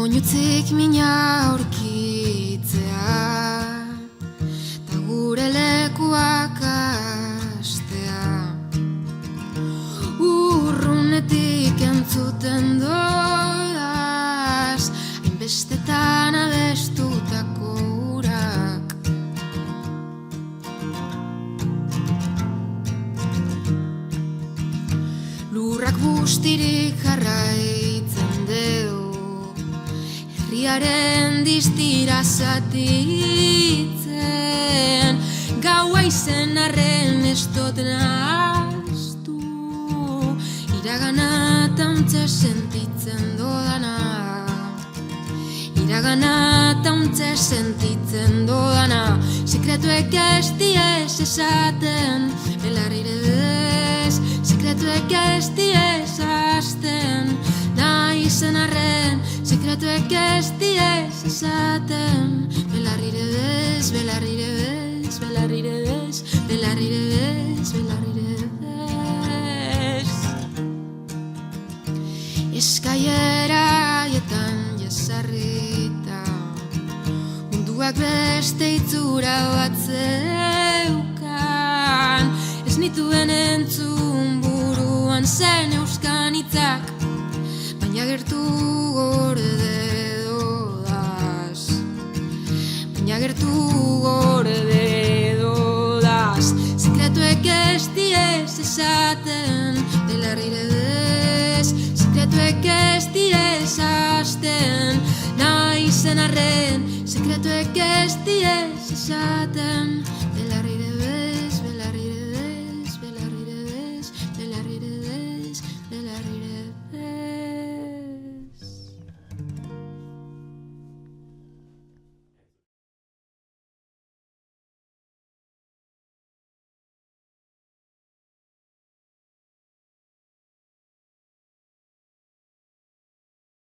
Oinutzik mina aurkitzea ta gure lekuak astea. Urrunetik entzuten doaz hainbestetan abestutako urak. Lurrak bustirik jarraitzen deu herriaren distira zatitzen. Gaua izen arren ez dut nahaztu iragana tauntze sentitzen dodana. Iragana tauntze sentitzen dodana. Sekretuek ez diez esaten belarrire bez. Sekretuek ez diez hasten nahi zen arren. Sekretuek ez diez esaten belarrire bez, belarrire bez, belarrire bez, belarrire bez, belarrire bez. Eskaileraietan jesarrita munduak beste itzura bat zeukan. Ez nituen entzun buruan zen euskan hitzak, baina gertu gorde dodaz. Baina gertu gorde dodaz. Sekretuek ez diez esaten belarrire bez. Sekretuek ez diez hasten nahi zen arren. Sekretuek ez diez esaten